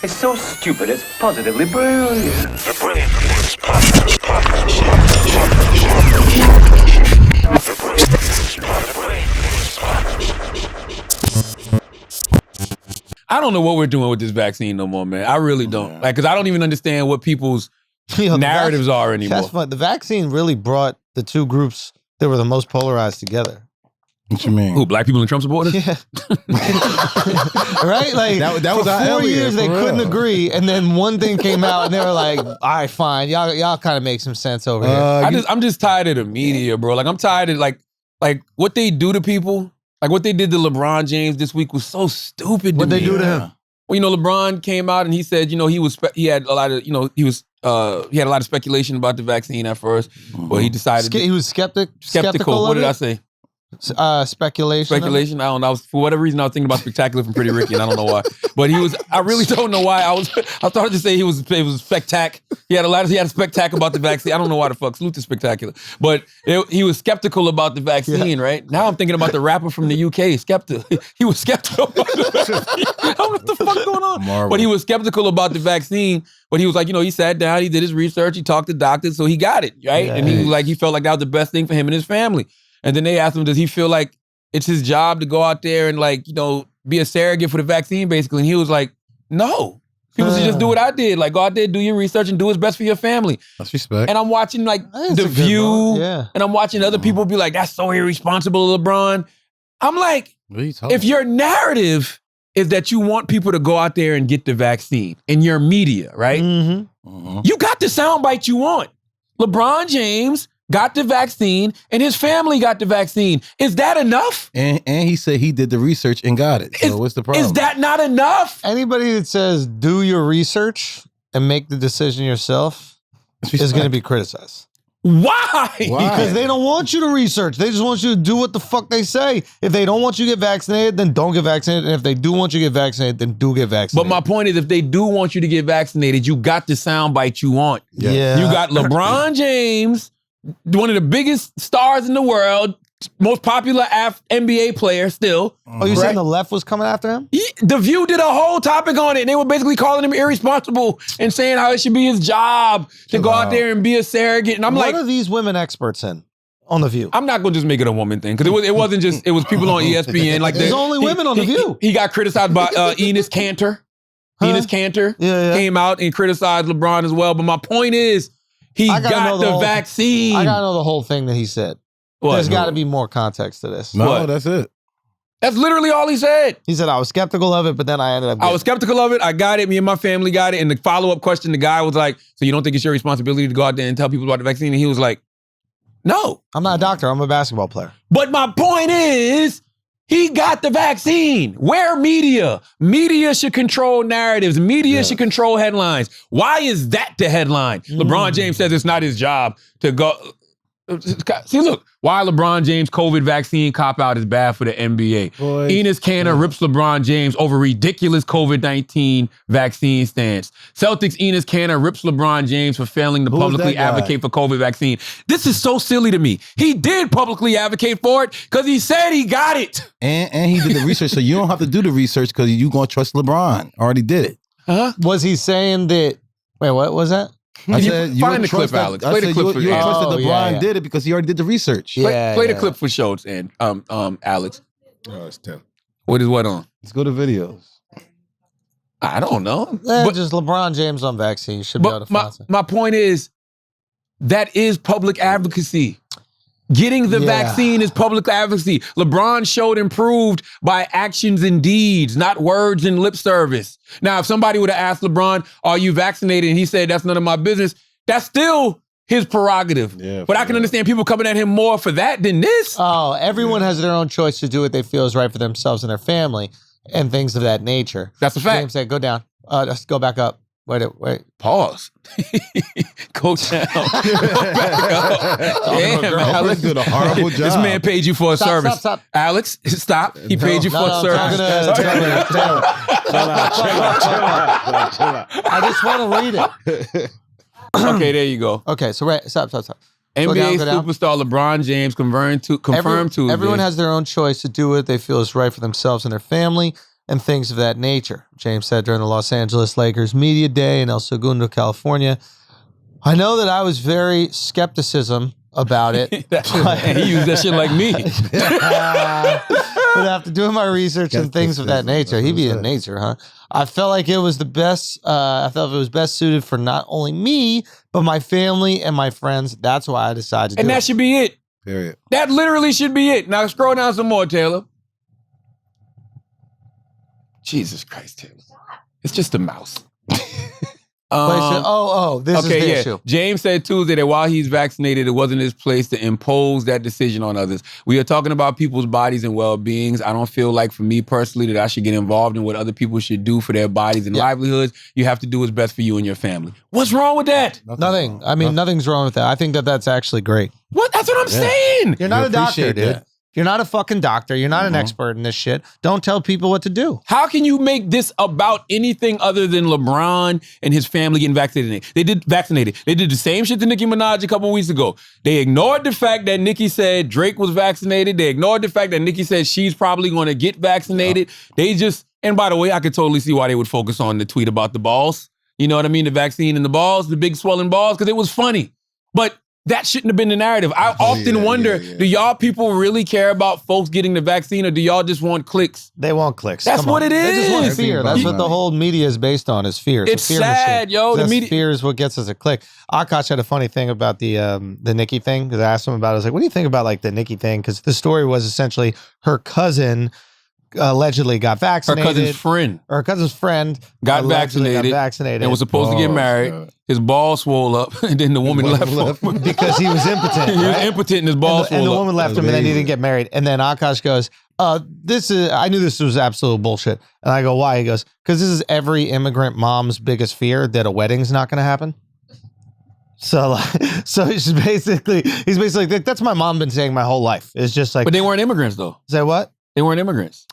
It's so stupid, it's positively brilliant. The Brain Force Podcast. I don't know what we're doing with this vaccine no more, man. I really don't. Like, because I don't even understand what people's narratives are anymore. That's fun. The vaccine really brought the two groups that were the most polarized together. What you mean? Who, black people and Trump supporters? Yeah. Right? Like, that was for our 4 Elliot, years, they for couldn't real. agree. And then one thing came out and they were like, all right, fine. Y'all kind of make some sense over here. I'm just tired of the media, bro. Like, I'm tired of, like what they do to people. Like, what they did to LeBron James this week was so stupid to What'd me. they do to him? Well, you know, LeBron came out and he said, you know, he had a lot of, you know, he had a lot of speculation about the vaccine at first, but he decided He was skeptical. What did I say? Speculation. Speculation. I don't know. For whatever reason, I was thinking about Spectacular from Pretty Ricky, and I don't know why. But I really don't know why. I started to say it was spectac. He had a spectac about the vaccine. I don't know why the fuck. Salute to Spectacular. But he was skeptical about the vaccine, right? Now I'm thinking about the rapper from the UK, Skepta. He was skeptical about the vaccine. I don't know what the fuck going on. Marvel. But he was skeptical about the vaccine. But he was like, you know, he sat down, he did his research, he talked to doctors, so he got it, right? Yeah. And he was like, he felt like that was the best thing for him and his family. And then they asked him, does he feel like it's his job to go out there and, like, you know, be a surrogate for the vaccine, basically? And he was like, no. People should just do what I did. Like, go out there, do your research, and do what's best for your family. That's respect. And I'm watching, like, That's The a good View, one. Yeah. and I'm watching other people be like, that's so irresponsible, LeBron. I'm like, What are you talking if your narrative is that you want people to go out there and get the vaccine in your media, right? Mm-hmm. You got the soundbite you want. LeBron James got the vaccine and his family got the vaccine. Is that enough? And he said he did the research and got it. So what's the problem? Is that not enough? Anybody that says do your research and make the decision yourself is going to be criticized. Why? Because they don't want you to research. They just want you to do what the fuck they say. If they don't want you to get vaccinated, then don't get vaccinated. And if they do want you to get vaccinated, then do get vaccinated. But my point is, if they do want you to get vaccinated, you got the soundbite you want. Yeah. You got LeBron James, one of the biggest stars in the world, most popular NBA player still. Oh, you saying the left was coming after him? The View did a whole topic on it, and they were basically calling him irresponsible and saying how it should be his job to go out there and be a surrogate. And I'm what like, are these women experts in on The View? I'm not gonna just make it a woman thing, because it wasn't just, it was people on ESPN. Like, There's only women on The View. He got criticized by Enes Kanter. Enes Kanter came out and criticized LeBron as well. But my point is, he got the vaccine. I gotta know the whole thing that he said. There's got to be more context to this. No, that's it. That's literally all he said. He said, I was skeptical of it, but then I ended up I was skeptical of it. I got it. Me and my family got it. And the follow-up question, the guy was like, so you don't think it's your responsibility to go out there and tell people about the vaccine? And he was like, no. I'm not a doctor. I'm a basketball player. But my point is, he got the vaccine. Where media? Media should control narratives. Media should control headlines. Why is that the headline? LeBron James says it's not his job to go. See, look, why LeBron James COVID vaccine cop-out is bad for the NBA. Boy. Enes Kanter rips LeBron James over ridiculous COVID-19 vaccine stance. Celtics Enes Kanter rips LeBron James for failing to Who was publicly that guy? advocate for COVID vaccine. This is so silly to me. He did publicly advocate for it because he said he got it. And he did the research, so you don't have to do the research because you going to trust LeBron. Already did it. Huh? Was he saying that? Wait, what was that? I said, you Find would the clip, trust that- Alex. I Play the said clip for you would trust that Oh, LeBron yeah. did it because he already did the research. Play the clip for Schultz and Alex. Oh, it's 10. What is what on? Let's go to videos. I don't know. Just LeBron James on vaccine. You should be able But to find it. my point is, that is public advocacy. Getting the vaccine is public advocacy. LeBron showed improved by actions and deeds, not words and lip service. Now, if somebody would have asked LeBron, are you vaccinated? And he said, that's none of my business. That's still his prerogative. Yeah, but I can understand people coming at him more for that than this. Oh, everyone has their own choice to do what they feel is right for themselves and their family and things of that nature. That's a fact. James said, go down. Let's go back up. Wait. Pause. Go down. Damn, Alex. did a horrible job. This man paid you for a service. Stop. Alex, stop. He paid you for a I'm service. talking to Taylor. Chill out. I just want to read it. Okay, there you go. Okay, so stop. NBA Go down. superstar LeBron James confirmed Tuesday. Everyone has their own choice to do what they feel is right for themselves and their family. and things of that nature. James said during the Los Angeles Lakers Media Day in El Segundo, California. I know that I was very skepticism about it. And he used that shit like me. But after doing my research and things of that nature, he'd be in nature, huh? I felt like it was the best. I felt it was best suited for not only me, but my family and my friends. That's why I decided to do it. And that should be it. Period. That literally should be it. Now scroll down some more, Taylor. Jesus Christ, Taylor. It's just a mouse. This is the issue. James said Tuesday that while he's vaccinated, it wasn't his place to impose that decision on others. We are talking about people's bodies and well-beings. I don't feel like, for me personally, that I should get involved in what other people should do for their bodies and livelihoods. You have to do what's best for you and your family. What's wrong with that? Nothing. I mean, nothing's wrong with that. I think that that's actually great. What? That's what I'm saying. You're not a doctor, dude. that. You're not a fucking doctor. You're not an expert in this shit. Don't tell people what to do. How can you make this about anything other than LeBron and his family getting vaccinated? They did the same shit to Nicki Minaj a couple weeks ago. They ignored the fact that Nicki said Drake was vaccinated. They ignored the fact that Nicki said she's probably going to get vaccinated. They just, and by the way, I could totally see why they would focus on the tweet about the balls. You know what I mean? The vaccine and the balls, the big swollen balls, because it was funny. But that shouldn't have been the narrative. I often wonder, do y'all people really care about folks getting the vaccine, or do y'all just want clicks? They want clicks. That's what it is. They just want fear. That's what the whole media is based on, is fear. It's a fear sad, machine. yo. The media, fear is what gets us a click. Akash had a funny thing about the Nicki thing, because I asked him about it. I was like, what do you think about like the Nicki thing? Because the story was essentially her cousin allegedly got vaccinated. Her cousin's friend got vaccinated and was supposed to get married. God. His balls swole up, and then the woman left him. Because he was impotent. He was impotent, and his balls swole up. And the woman left him, and then he didn't get married. And then Akash goes, I knew this was absolute bullshit. And I go, why? He goes, because this is every immigrant mom's biggest fear, that a wedding's not going to happen. So he's basically like, that's my mom been saying my whole life. It's just like, but they weren't immigrants though. Say what? They weren't immigrants.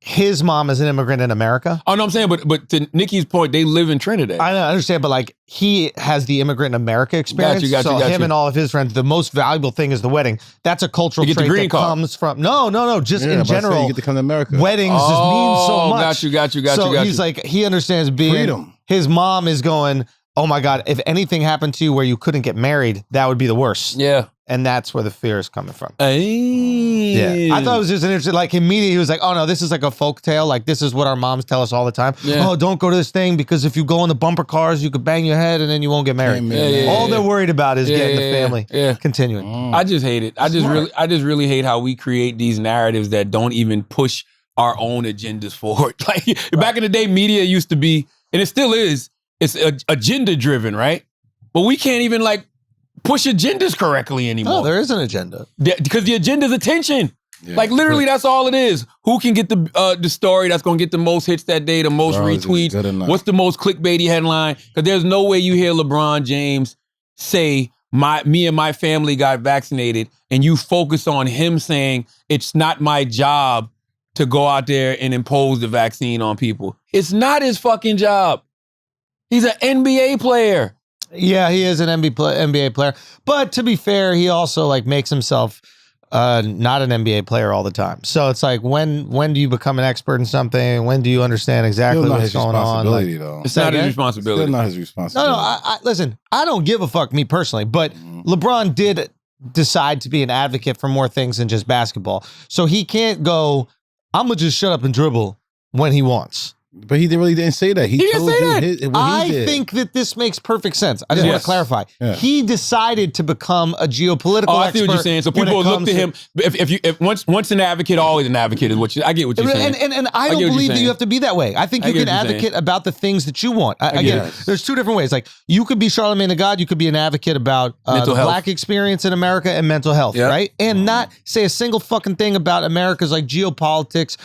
His mom is an immigrant in America. Oh no, I'm saying, but to Nikki's point, they live in Trinidad. I understand, but like he has the immigrant in America experience. Got you. And all of his friends, the most valuable thing is the wedding. That's a cultural trait that comes from no, just in general. You get to come to America. Weddings just mean so much. Got you. So he's like, he understands being freedom. His mom is going, oh my God, if anything happened to you where you couldn't get married, that would be the worst. Yeah. And that's where the fear is coming from. Yeah. I thought it was just an interesting, like immediately he was like, oh no, this is like a folk tale. Like this is what our moms tell us all the time. Yeah. Oh, don't go to this thing because if you go in the bumper cars, you could bang your head and then you won't get married. All they're worried about is getting the family. Continuing. I just hate it. I just really hate how we create these narratives that don't even push our own agendas forward. Like back in the day, media used to be, and it still is, it's agenda driven, right? But we can't even like push agendas correctly anymore. No, there is an agenda. Because the agenda is attention. Yeah. Like literally, that's all it is. Who can get the story that's going to get the most hits that day, the most retweets? What's the most clickbaity headline? Because there's no way you hear LeBron James say, me and my family got vaccinated, and you focus on him saying, it's not my job to go out there and impose the vaccine on people. It's not his fucking job. He's an NBA player. Yeah, he is an NBA player. But to be fair, he also like makes himself not an NBA player all the time. So it's like, when do you become an expert in something? When do you understand exactly what's going on? Like, it's not his responsibility. Still not his responsibility. No, listen, I don't give a fuck, me personally, but LeBron did decide to be an advocate for more things than just basketball. So he can't go, I'm going to just shut up and dribble when he wants. But he really didn't say that. He didn't say that. I think that this makes perfect sense. I just want to clarify. Yeah. He decided to become a geopolitical expert. I see what you're saying. So people look to him. If once an advocate, always an advocate is what I get what you're saying. And I don't believe that you have to be that way. I think you can advocate about the things that you want. I get it. There's two different ways. Like you could be Charlamagne the God. You could be an advocate about the black experience in America and mental health, right? And not say a single fucking thing about America's like geopolitics.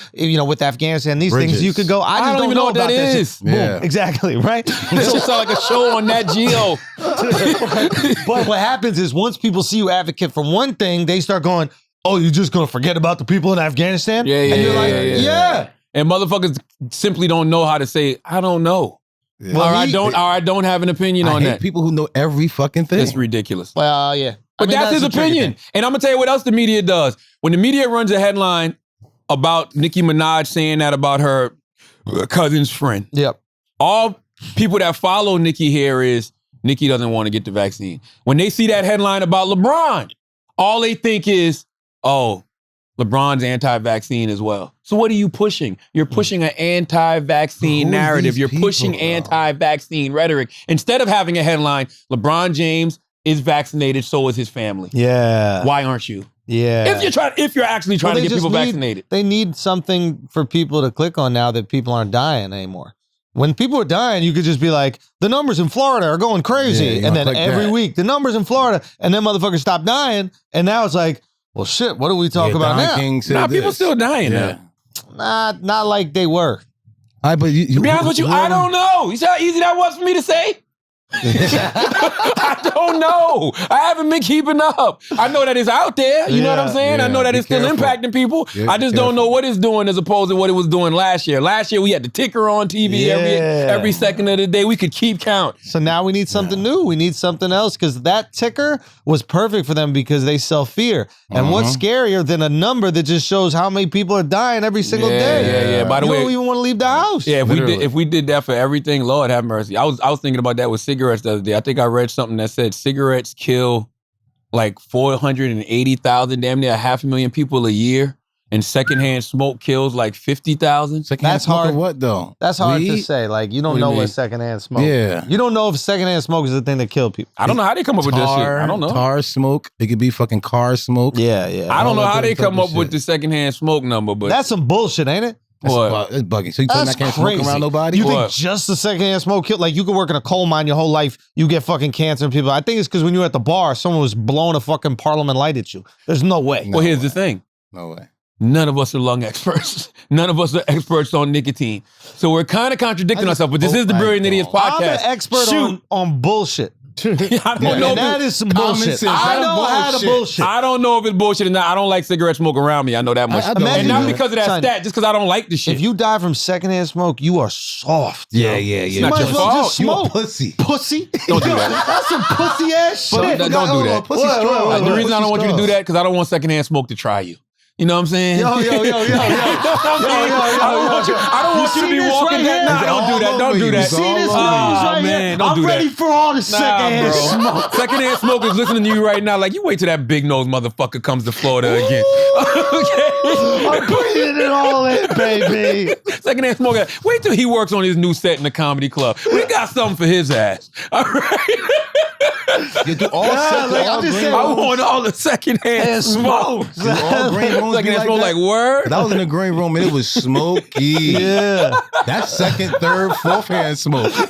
With Afghanistan, these things. You could go. I don't even know what that is. Yeah. Boom. Exactly, right? This just sound like a show on Nat Geo. But what happens is once people see you advocate for one thing, they start going, oh, you're just going to forget about the people in Afghanistan? Yeah. And you're like, yeah. And motherfuckers simply don't know how to say, I don't know. Yeah. Well, I don't have an opinion on that. People who know every fucking thing. It's ridiculous. Well, yeah. But that's his opinion. And I'm going to tell you what else the media does. When the media runs a headline about Nicki Minaj saying that about her cousin's friend. Yep. All people that follow Nicki here is Nicki doesn't want to get the vaccine. When they see that headline about LeBron, all they think is, oh, LeBron's anti-vaccine as well. So what are you pushing? You're pushing an anti-vaccine narrative. You're pushing anti-vaccine rhetoric. Instead of having a headline, LeBron James is vaccinated, so is his family. Yeah. Why aren't you? Yeah. If you're actually trying to get people vaccinated. They need something for people to click on now that people aren't dying anymore. When people are dying, you could just be like, the numbers in Florida are going crazy. And then every week, the numbers in Florida, and then motherfuckers stop dying. And now it's like, well, shit, what do we talk about now? Nah, people still dying now. Not like they were. To be honest with you, I don't know. You see how easy that was for me to say? I don't know. I haven't been keeping up. I know that it's out there. You know what I'm saying? I know that it's still impacting people. I just don't know what it's doing as opposed to what it was doing last year. Last year, we had the ticker on TV every second of the day. We could keep count. So now we need something new. We need something else because that ticker was perfect for them because they sell fear. And what's scarier than a number that just shows how many people are dying every single day? Yeah. By the way, you don't even want to leave the house. Yeah, if we did that for everything, Lord have mercy. I was thinking about that with cigarettes the other day. I think I read something that said cigarettes kill like 480,000, damn near 500,000 people a year, and secondhand smoke kills like 50,000. That's hard. What though? That's hard to say. Like you don't know what secondhand smoke. Yeah, you don't know if secondhand smoke is the thing that kill people. I don't know how they come up with this shit. I don't know. Tar smoke. It could be fucking car smoke. Yeah. I don't know how they come up with the secondhand smoke number, but that's some bullshit, ain't it? That's bugging. So you telling me I can't smoke around nobody? You think just the secondhand smoke kill? Like you could work in a coal mine your whole life, you get fucking cancer and people. I think it's because when you were at the bar, someone was blowing a fucking Parliament light at you. There's no way. Well, here's the thing. No way. None of us are lung experts. None of us are experts on nicotine. So we're kind of contradicting ourselves, but this is the Brilliant Idiots podcast. I'm an expert on bullshit. I don't know. That is some bullshit. I know how to bullshit. I don't know if it's bullshit or not. I don't like cigarette smoke around me. I know that much. And not because of that stat, just because I don't like the shit. If you die from secondhand smoke, you are soft. Yeah. It's not your fault. Just smoke. You a pussy. Pussy? Don't do that. That's some pussy ass shit. Don't do that. The reason I don't want you to do that because I don't want secondhand smoke to try you. You know what I'm saying? Yo. I don't want you to be walking that. Nah, don't do that. Don't do that. See this news right here? I'm ready for all the secondhand smoke. Secondhand smoke is listening to you right now. Like, you wait till that big nose motherfucker comes to Florida again. Okay? I'm breathing it all in, baby. Secondhand smoke. Wait till he works on his new set in the comedy club. We got something for his ass. All right? You do all I want all the secondhand smoke. All green rooms secondhand smoke like word. I was in the green room and it was smoky. Yeah. That's second, third, fourth hand smoke. Yo,